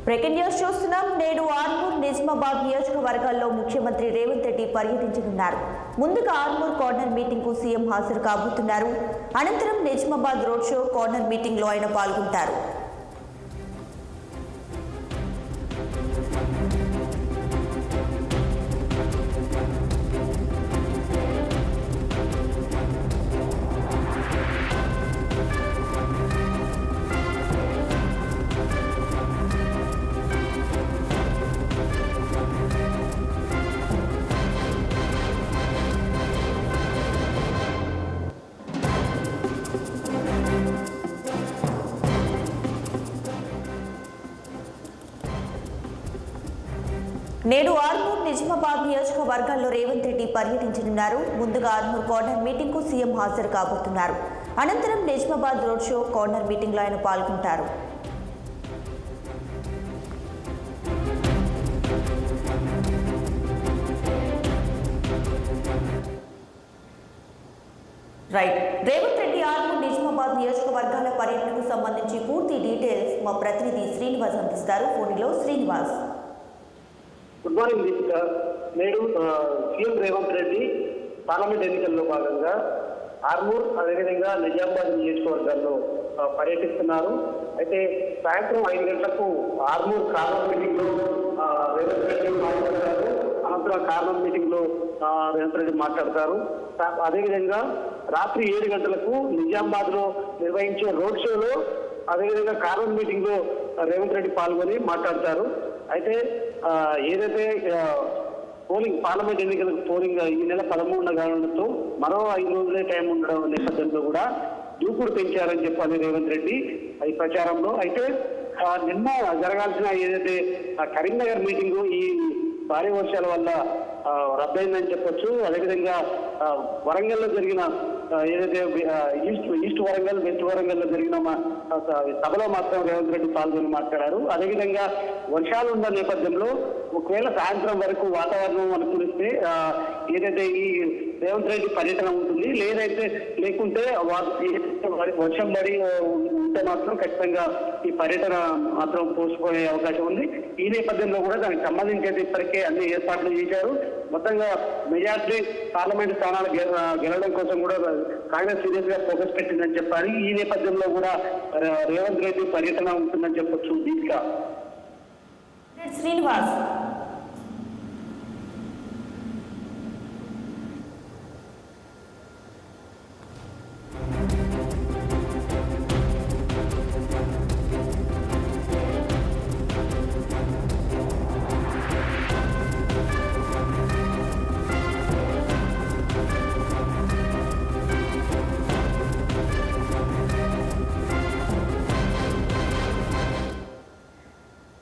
Breaking news చూస్తున్నాం. నేడు ఆర్మూర్ నిజామాబాద్ నియోజకవర్గాల్లో ముఖ్యమంత్రి రేవంత్ రెడ్డి పర్యటించనున్నారు. ముందుగా ఆర్మూర్ కార్నర్ మీటింగ్ కు సీఎం హాజరు కాబోతున్నారు. అనంతరం Nizamabad road show corner meeting లో ఆయన పాల్గొంటారు. నేడు ఆర్మూర్ నిజామాబాద్ నియోజకవర్గాల్లో రేవంత్ రెడ్డి పర్యటించనున్నారు. ముందుగా ఆర్మూర్ కార్నర్ మీటింగ్ కు సీఎం హాజరు కాబోతున్నారు. అనంతరం Nizamabad road show corner meeting లో ఆయన పాల్గొంటారు. రేవంత్ రెడ్డి ఆర్మూర్ నిజామాబాద్ నియోజకవర్గాల పర్యటనకు సంబంధించి పూర్తి డీటెయిల్స్ మా ప్రతినిధి శ్రీనివాస్ అందిస్తారు. ఫోన్లో శ్రీనివాస్. Good morning Deepika. నేడు సీఎం రేవంత్ రెడ్డి పార్లమెంట్ ఎన్నికల్లో భాగంగా ఆర్మూర్ అదేవిధంగా నిజామాబాద్ నియోజకవర్గాల్లో పర్యటిస్తున్నారు. అయితే సాయంత్రం 5 గంటలకు ఆర్మూర్ కార్నర్ మీటింగ్ లో రేవంత్ రెడ్డి మాట్లాడతారు. అనంతరం కార్నర్ మీటింగ్ లో రేవంత్ రెడ్డి మాట్లాడతారు. అదేవిధంగా రాత్రి 7 గంటలకు నిజామాబాద్ లో నిర్వహించే రోడ్ షోలో అదేవిధంగా కార్నర్ మీటింగ్ లో రేవంత్ రెడ్డి పాల్గొని మాట్లాడతారు. అయితే ఏదైతే పార్లమెంట్ ఎన్నికలకు పోలింగ్ ఈ నెల 13 కావడంతో మరో 5 రోజులే టైం ఉండడం నేపథ్యంలో కూడా దూకుడు పెంచారని చెప్పాలి రేవంత్ రెడ్డి ఈ ప్రచారంలో. అయితే నిన్న జరగాల్సిన ఏదైతే కరీంనగర్ మీటింగు ఈ భారీ వర్షాల వల్ల రద్దయిందని చెప్పొచ్చు. అదేవిధంగా వరంగల్లో జరిగిన ఏదైతే ఈస్ట్ వరంగల్ వెస్ట్ వరంగల్లో జరిగిన సభలో మాత్రం రేవంత్ రెడ్డి పాల్గొని మాట్లాడారు. అదేవిధంగా వర్షాలు ఉన్న నేపథ్యంలో ఒకవేళ సాయంత్రం వరకు వాతావరణం అనుకూలిస్తే ఏదైతే ఈ రేవంత్ రెడ్డి పర్యటన ఉంటుంది, లేకుంటే వర్షం పడి ఉంటే మాత్రం ఖచ్చితంగా ఈ పర్యటన మాత్రం పోసుకునే అవకాశం ఉంది. ఈ నేపథ్యంలో కూడా దానికి సంబంధించి అయితే ఇప్పటికే అన్ని ఏర్పాట్లు చేశారు. మొత్తంగా మెజార్టీ పార్లమెంట్ స్థానాలు గెలవడం కోసం కూడా కాంగ్రెస్ సీరియస్ గా ఫోకస్ పెట్టిందని చెప్పాలి. ఈ నేపథ్యంలో కూడా రేవంత్ రెడ్డి పర్యటన ఉంటుందని చెప్పొచ్చు. దీపిక. శ్రీనివాస్.